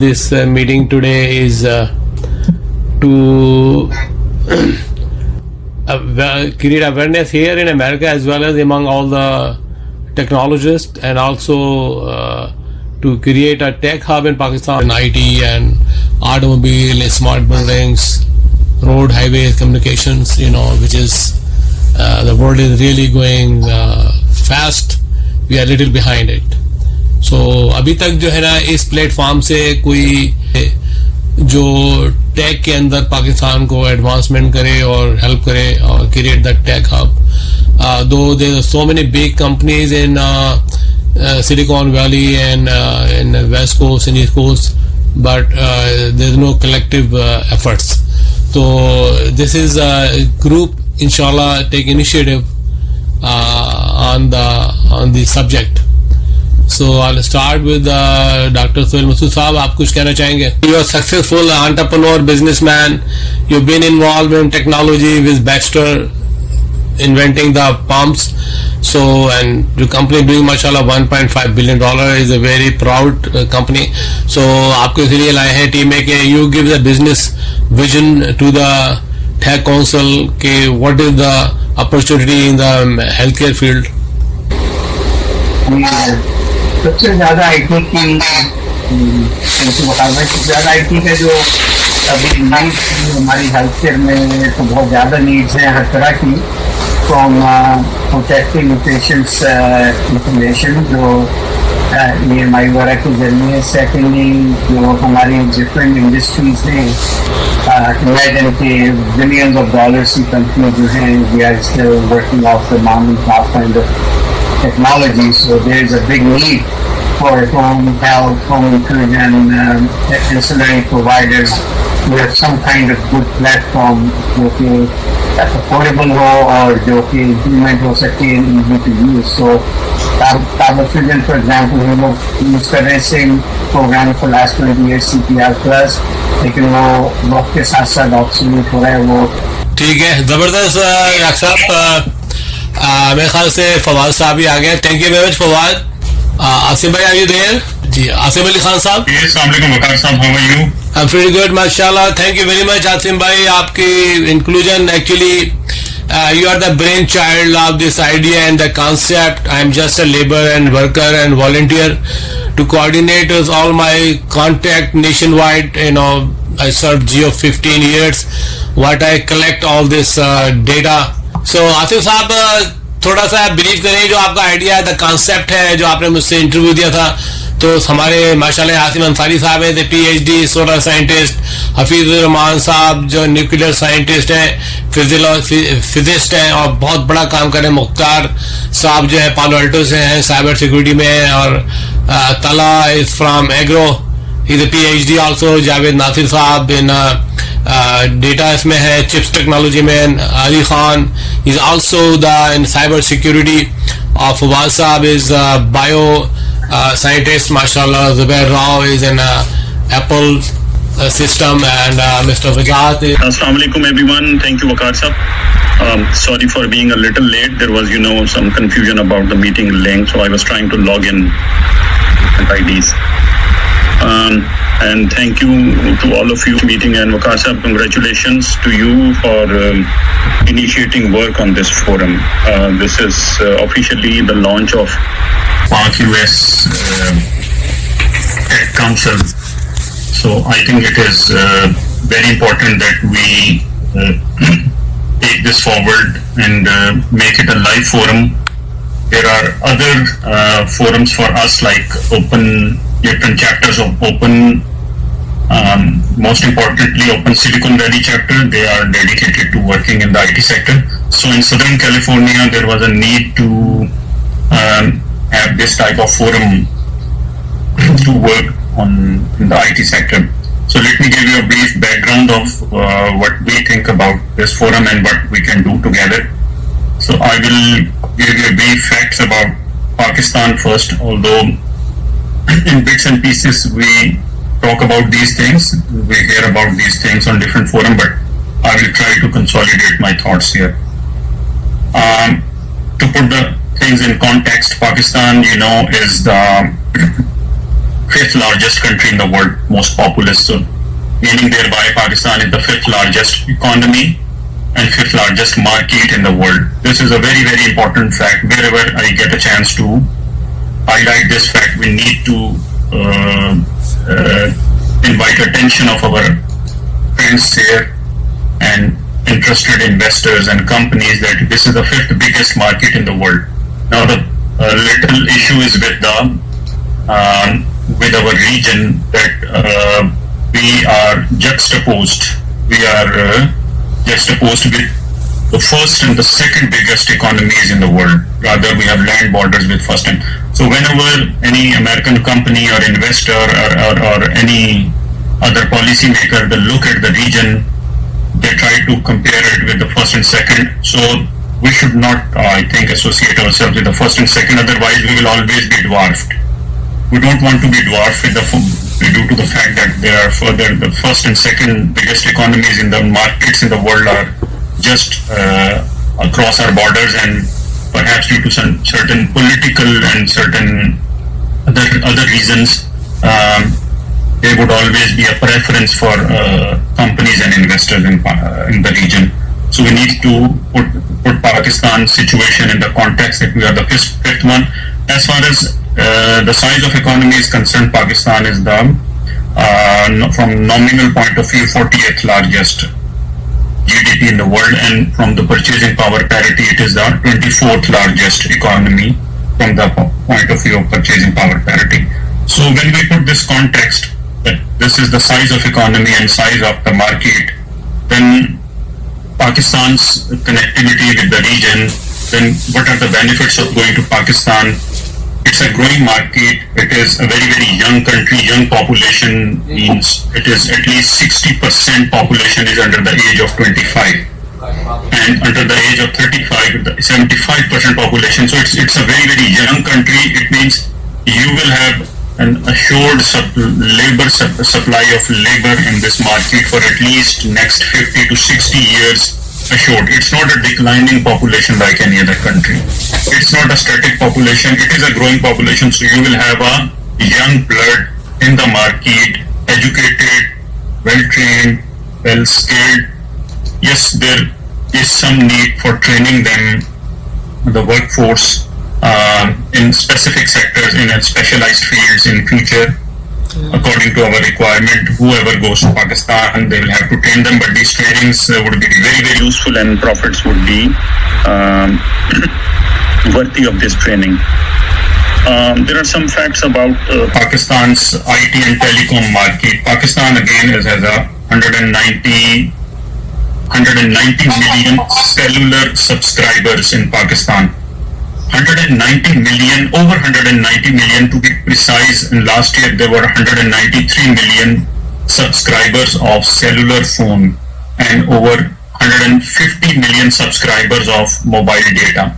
This meeting today is to create awareness here in America as well as among all the technologists, and also to create a tech hub in Pakistan in IT and automobile, smart buildings, road, highways, communications, which is the world is really going fast. We are a little behind it. So अभी तक जो है ना इस platform से कोई जो take के अंदर पाकिस्तान को एडवांसमेंट करे और हेल्प करे और create the tech hub, though there are so many big companies in Silicon Valley and in West Coast and East Coast, but there is no collective efforts. So this is a group, inshallah, take initiative on the subject. So I'll start with Dr. Sohail Masood Saab. आप कुछ कहना चाहेंगे? You are a successful entrepreneur, businessman. You've been involved in technology with Baxter, inventing the pumps. So, and your company doing mashallah $1.5 billion is a very proud company. So आपको इसलिए लाए हैं team में कि you give the business vision to the tech council कि what is the opportunity in the healthcare field. सबसे ज़्यादा IT की सबसे ज़्यादा आईटी का जो अभी नीड्स हमारी हेल्थ केयर में तो बहुत ज़्यादा नीड्स हैं हर तरह की, फ्रॉम प्रोटेक्टिंग पेशेंट्स इंफॉर्मेशन जो EMI वगैरह के जरिए, सेकेंडली जो हमारी डिफरेंट इंडस्ट्रीज हैं, इमेजिन के बिलियंस ऑफ डॉलर्स की कंपनी जो हैं, we are still working of the mom and pop kind of technology. So there is a big need for home health, home nutrition, ancillary providers with some kind of good platform जो कि affordable हो और जो कि implement हो सके and easy to use. So Officail, for example, हम लोग use कर रहे हैं same program for last 20 years, CPR Plus, लेकिन वो वक्त के साथ साथ obsolete हो रहा है वो. ठीक है, जबरदस्त डॉक्टर साहब. मेरे ख्याल से फवाद साहब भी आ गए. Thank you very much Fawad. Asim भाई, आर यू देयर? जी, आसिम अली खान साहब. अस्सलाम वालेकुम वकार साहब, how are you? I am pretty good माशाल्लाह. Thank you very much Asim भाई. आपकी inclusion actually you are the brainchild of this idea and the concept. I am just a labor and worker and volunteer to coordinate with all my contact nationwide. I served Geo 15 years. What I collect all this data. So Asif साहब, थोड़ा सा believe करें जो आपका idea है, the concept है, जो आपने मुझसे इंटरव्यू दिया था, तो हमारे माशाल्लाह आसिम अंसारी साहब है, PhD solar scientist, Hafeezur Rahman साहब जो न्यूक्लियर साइंटिस्ट हैं, फिजिस्ट हैं और बहुत बड़ा काम कर रहे हैं. मुख्तार साहब जो है पालो अल्टो से हैं, साइबर सिक्योरिटी में, और Talha is from agro, is PhD also. Javed Nasir साहब इन डेटा इसमें है, चिप्स टेक्नोलॉजी में. Ali Khan is also the in cyber security. और फवाद साहब is bio scientist, mashallah. Zubair Rao is in Apple system, and Mr. Vijat is... Assalamu alaikum everyone. Thank you Waqar sahab. Sorry for being a little late. There was some confusion about the meeting link, so I was trying to log in with IDs. And thank you to all of you meeting, and Waqar sahab, congratulations to you for initiating work on this forum. This is officially the launch of Pak US Tech Council. So I think it is very important that we take this forward and make it a live forum. There are other forums for us, like different chapters of Open. Most importantly, Open Silicon Valley chapter. They are dedicated to working in the IT sector. So in Southern California, there was a need to have this type of forum to work in the IT sector. So let me give you a brief background of what we think about this forum and what we can do together. So I will give you a brief facts about Pakistan first, although in bits and pieces we talk about these things, we hear about these things on different forums, but I will try to consolidate my thoughts here. To put the things in context, Pakistan, is the fifth largest country in the world, most populous. So, meaning thereby Pakistan is the fifth largest economy and fifth largest market in the world. This is a very, very important fact. Wherever I get a chance to highlight this fact, we need to invite attention of our friends here and interested investors and companies that this is the fifth biggest market in the world. Now the little issue is with our region that we are juxtaposed. We are juxtaposed with the first and the second biggest economies in the world. Rather, we have land borders with first and so whenever any American company or investor or any other policymaker they look at the region, they try to compare it with the first and second. So we should not, I think, associate ourselves with the first and second. Otherwise, we will always be dwarfed. We don't want to be dwarfed with due to the fact that there are further the first and second biggest economies in the markets in the world are just across our borders, and perhaps due to some certain political and certain other reasons, there would always be a preference for companies and investors in the region. So we need to put Pakistan's situation in the context that we are the fifth one. As far as the size of economy is concerned, Pakistan is the, from nominal point of view, 40th largest GDP in the world, and from the purchasing power parity, it is the 24th largest economy from the point of view of purchasing power parity. So when we put this context, that this is the size of economy and size of the market, then Pakistan's connectivity with the region, then what are the benefits of going to Pakistan? It's a growing market. It is a very, very young country. Young population means it is at least 60% population is under the age of 25. And under the age of 35, 75% population. So it's a very, very young country. It means you will have an assured supply of labor in this market for at least next 50 to 60 years assured. It's not a declining population like any other country. It's not a static population. It is a growing population. So you will have a young blood in the market, educated, well-trained, well-skilled. Yes, there is some need for training them, the workforce, in specific sectors, in specialized fields in future. According to our requirement, whoever goes to Pakistan, they will have to train them, but these trainings would be very, very useful and profits would be worthy of this training. There are some facts about Pakistan's IT and telecom market. Pakistan again has a 190 million cellular subscribers in Pakistan. 190 million, over 190 million to be precise. In last year there were 193 million subscribers of cellular phone and over 150 million subscribers of mobile data.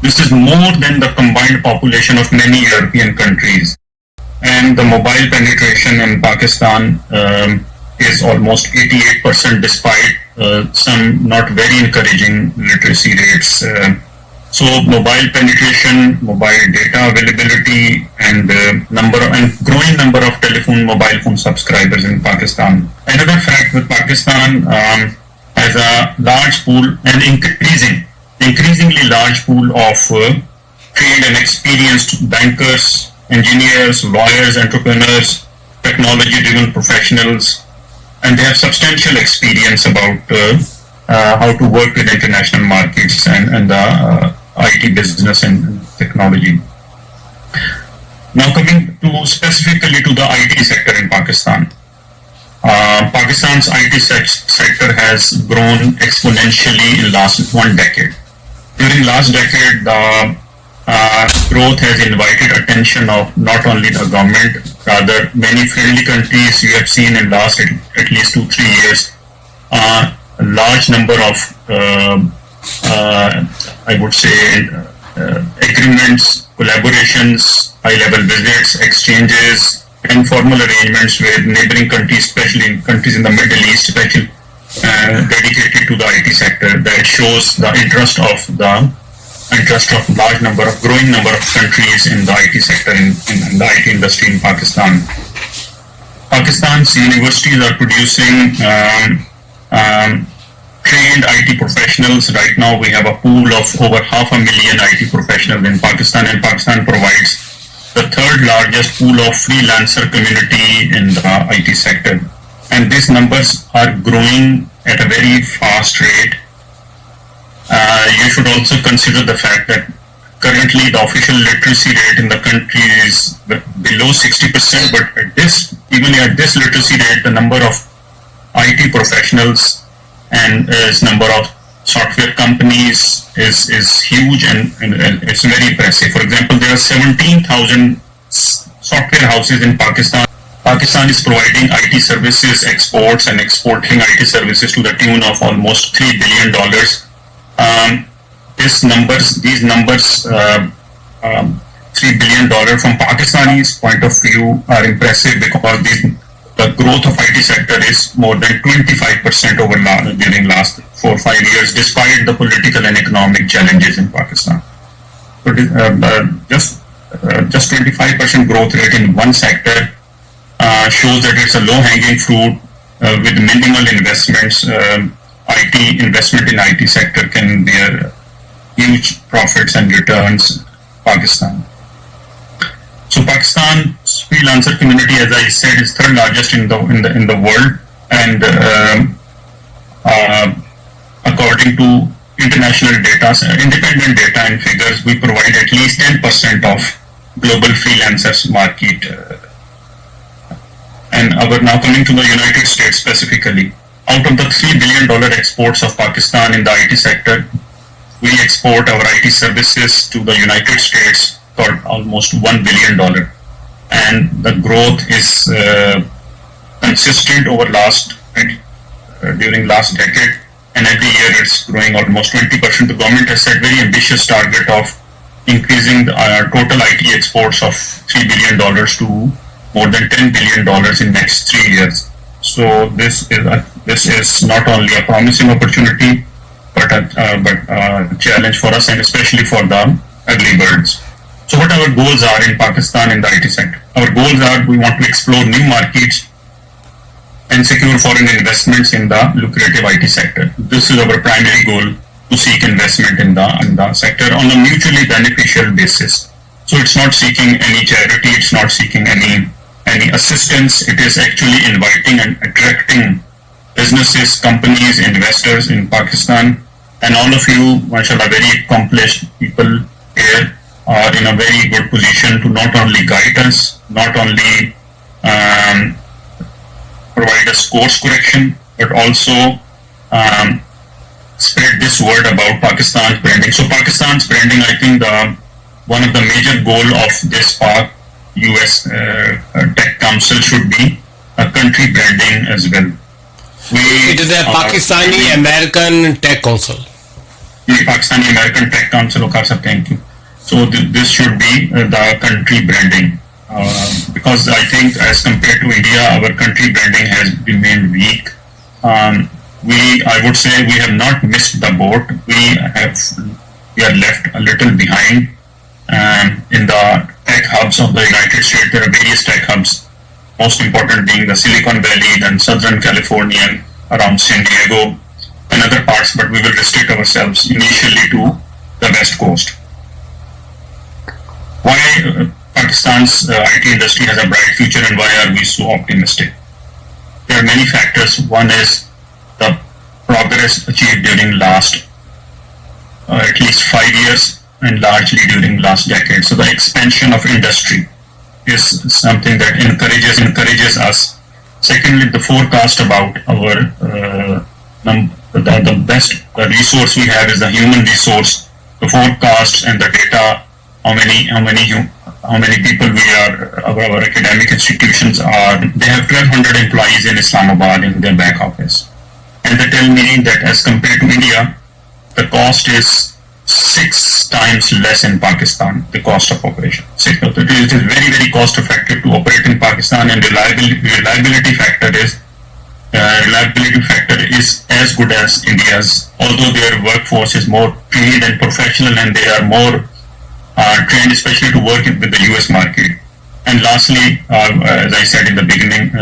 This is more than the combined population of many European countries. And the mobile penetration in Pakistan is almost 88% despite some not very encouraging literacy rates. So mobile penetration, mobile data availability, and growing number of mobile phone subscribers in Pakistan. Another fact with Pakistan has a large pool and increasingly large pool of trained and experienced bankers, engineers, lawyers, entrepreneurs, technology-driven professionals, and they have substantial experience about how to work with international markets and the IT business and technology. Now coming to specifically to the IT sector in Pakistan. Pakistan's IT sector has grown exponentially in last 1 decade. During last decade, the growth has invited attention of not only the government, rather many friendly countries. You have seen in last at least 2-3 years a large number of I would say agreements, collaborations, high-level visits, exchanges, informal arrangements with neighboring countries, especially countries in the Middle East, dedicated to the IT sector. That shows the interest of the interest of growing number of countries in the IT sector, in the IT industry in Pakistan. Pakistan's universities are producing trained IT professionals. Right now we have a pool of over 500,000 IT professionals in Pakistan, and Pakistan provides the third largest pool of freelancer community in the IT sector. And these numbers are growing at a very fast rate. You should also consider the fact that currently the official literacy rate in the country is below 60%, but even at this literacy rate, the number of IT professionals and number of software companies is huge, and it's very impressive. For example, there are 17,000 software houses in Pakistan. Pakistan is providing IT services, exports and exporting IT services to the tune of almost $3 billion. These numbers, $3 billion from Pakistani's point of view are impressive, because the growth of IT sector is more than 25% during last 4 or 5 years, despite the political and economic challenges in Pakistan. So just 25% growth rate in one sector shows that it's a low-hanging fruit with minimal investments. IT investment in IT sector can bear huge profits and returns. Pakistan. So Pakistan's freelancer community, as I said, is third largest in the world, and according to international data, independent data and figures, we provide at least 10% of global freelancers market. And now coming to the United States specifically, out of the $3 billion exports of Pakistan in the IT sector, we export our IT services to the United States for almost $1 billion. And the growth is consistent during last decade, and every year it's growing almost 20%. The government has set very ambitious target of increasing the total IT exports of $3 billion to more than $10 billion in next 3 years. So this is not only a promising opportunity, but a challenge for us, and especially for the early birds. So what our goals are in Pakistan in the IT sector? Our goals are, we want to explore new markets and secure foreign investments in the lucrative IT sector. This is our primary goal, to seek investment in the sector on a mutually beneficial basis. So it's not seeking any charity, it's not seeking any assistance. It is actually inviting and attracting businesses, companies, investors in Pakistan. And all of you, mashallah, very accomplished people here are in a very good position to not only guide us, not only provide us course correction, but also spread this word about Pakistan's branding. So Pakistan's branding, I think one of the major goal of this US Tech Council should be a country branding as well. It is a Pakistani American Tech Council. Pakistani American Tech Council, thank you. So this should be the country branding, because I think as compared to India, our country branding has remained weak. I would say we have not missed the boat. We are left a little behind in the tech hubs of the United States. There are various tech hubs, most important being the Silicon Valley, then Southern California, around San Diego, and other parts, but we will restrict ourselves initially to the West Coast. Why Pakistan's IT industry has a bright future, and why are we so optimistic? There are many factors. One is the progress achieved during last at least 5 years, and largely during last decade. So the expansion of industry is something that encourages us. Secondly, the forecast about our the best resource we have is the human resource. The forecasts and the data, how many people we are, our academic institutions are. They have 1,200 employees in Islamabad in their back office, and they tell me that as compared to India, the cost is 6 times less in Pakistan, the cost of operation. It is very, very cost effective to operate in Pakistan, and reliability factor is reliability factor is as good as India's, although their workforce is more trained and professional, and they are more trained especially to work with the US market. And lastly, as I said in the beginning,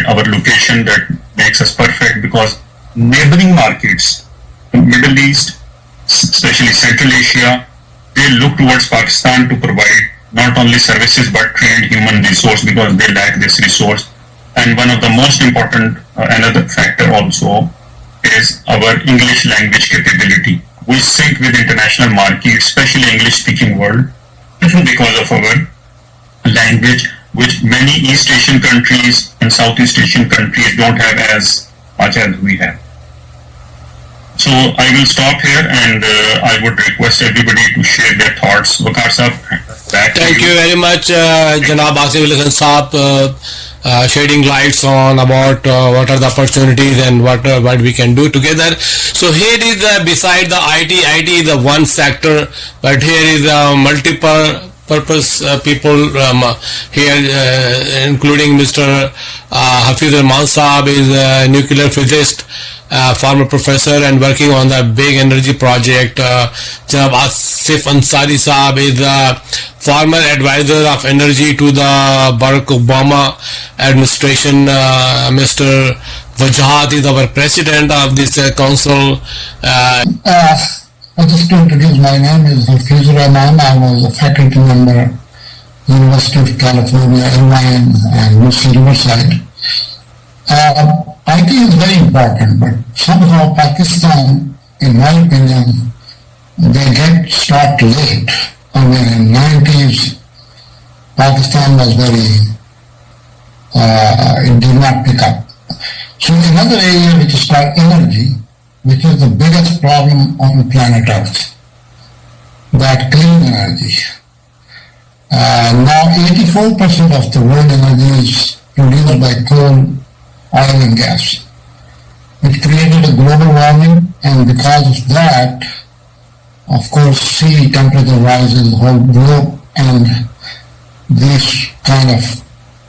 our location that makes us perfect, because neighboring markets, Middle East, especially Central Asia, they look towards Pakistan to provide not only services but trained human resource, because they lack this resource. And one of the most important, another factor also, is our English language capability. We sync with international markets, especially English-speaking world, because of our language, which many East Asian countries and Southeast Asian countries don't have as much as we have. So I will stop here, and I would request everybody to share their thoughts. Waqar Saab, back to you. Thank you very much, Janab Asif Ali Khan Saab, shedding lights on about what are the opportunities and what we can do together. So here is beside the IT is the one sector, but here is multiple purpose people here, including Mr. Hafiz Rahman Saab is a nuclear physicist, former professor and working on the big energy project. Janab Asif Ansari Saab is a former advisor of energy to the Barack Obama administration. Mr. Wajahat is our president of this council. Just to introduce, my name is Hafiz Rahman. I was a faculty member, University of California, Irvine, and UC Riverside. IT is very important, but somehow Pakistan, in my opinion, they get started late. I mean, in the 90s, Pakistan was it did not pick up. So another area which is called energy, which is the biggest problem on planet Earth, that clean energy. Now 84% of the world energy is produced by coal, oil and gas, which created a global warming, and because of that, of course, sea temperature rises the whole globe, and this kind of,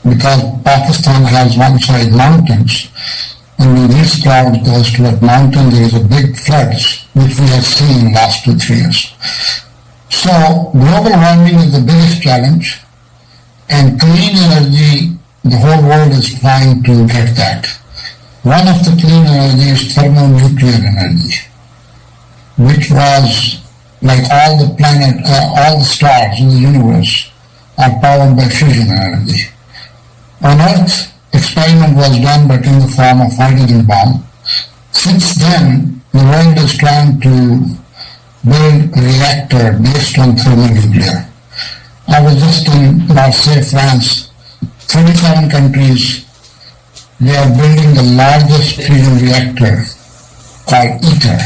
because Pakistan has one side mountains, and when this cloud goes to that mountain, there is a big floods, which we have seen in the last 2-3 years. So global warming is the biggest challenge, and clean energy, the whole world is trying to get that. One of the clean energy is thermonuclear energy, which was like all the stars in the universe are powered by fusion energy. On Earth, experiment was done, but in the form of hydrogen bomb. Since then, the world is trying to build a reactor based on thermonuclear. I was just in Marseille, France. 37 countries, they are building the largest fusion reactor called ITER.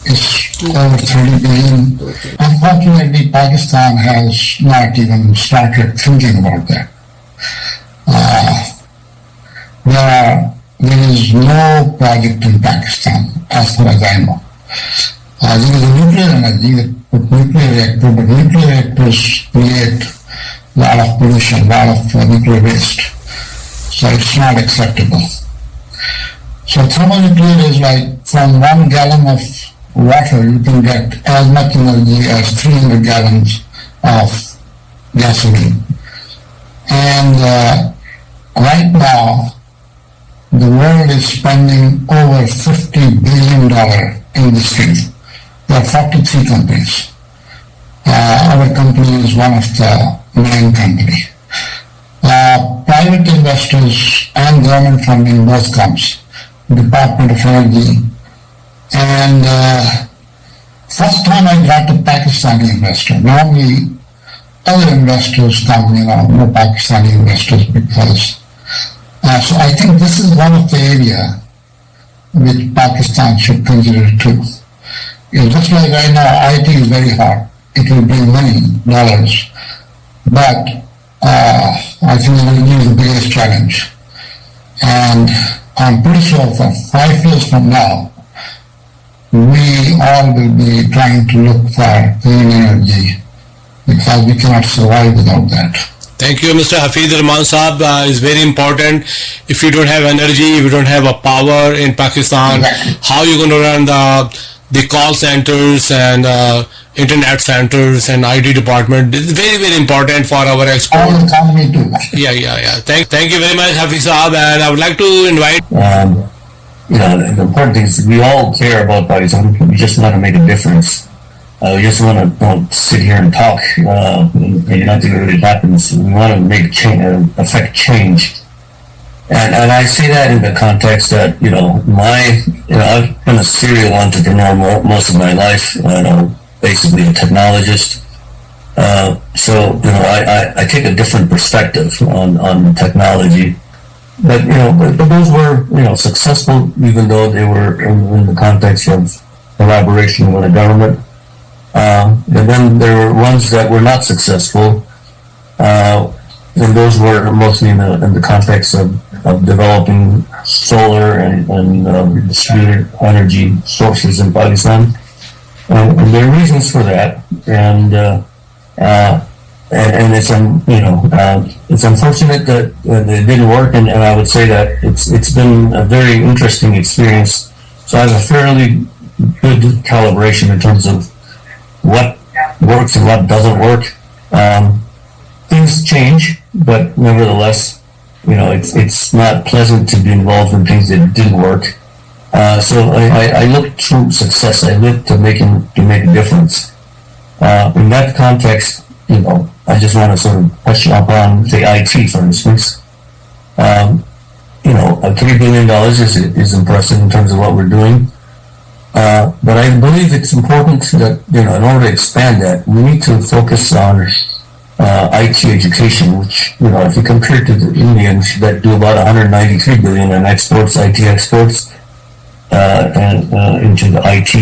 It's over 30 billion. Unfortunately, Pakistan has not even started thinking about that. There is no project in Pakistan, as far as I know. There is a nuclear energy, nuclear reactor, but nuclear reactors create a lot of pollution, a lot of nuclear waste. So it's not acceptable. So thermonuclear is like from 1 gallon of water, you can get as much energy as 300 gallons of gasoline. And right now, the world is spending over $50 billion in this field. There are 43 companies. Our company is one of the main companies. Private investors and government funding both comes. Department of Energy. And first time I got a Pakistani investor. Normally, other investors come, no Pakistani investors, because so I think this is one of the area which Pakistan should consider too. Just like right now, IT is very hard. It will bring money, dollars, but I think energy is the biggest challenge. And I'm pretty sure for 5 years from now, we all will be trying to look for clean energy, because we cannot survive without that. Thank you, Mr. Hafiz Rahman Saab. It's very important. If you don't have energy, if you don't have a power in Pakistan, how are you going to run the call centers and internet centers and IT department? It's very, very important for our export. All the economy too. Yeah. Thank you very much, Hafiz Saab. And I would like to invite. The important thing is we all care about Pakistan. We just want to make a difference. We just want to don't sit here and talk, and nothing really happens. We want to make change, affect change. And I say that in the context that, I've been a serial entrepreneur most of my life, basically a technologist. So I take a different perspective on technology. But those were, successful, even though they were in the context of collaboration with the government. And then there were ones that were not successful, and those were mostly in the context of developing solar and distributed energy sources in Pakistan. And there are reasons for that, and it's it's unfortunate that it didn't work, and I would say that it's been a very interesting experience. So I have a fairly good calibration in terms of what works and what doesn't work. Things change, but nevertheless, it's not pleasant to be involved in things that didn't work. So I look to success. I look to make a difference. In that context, I just want to sort of touch upon, say, IT, for instance. $3 billion is impressive in terms of what we're doing. But I believe it's important that, in order to expand that, we need to focus on IT education, which, if you compare to the Indians that do about 193 billion in exports, IT exports, and into the IT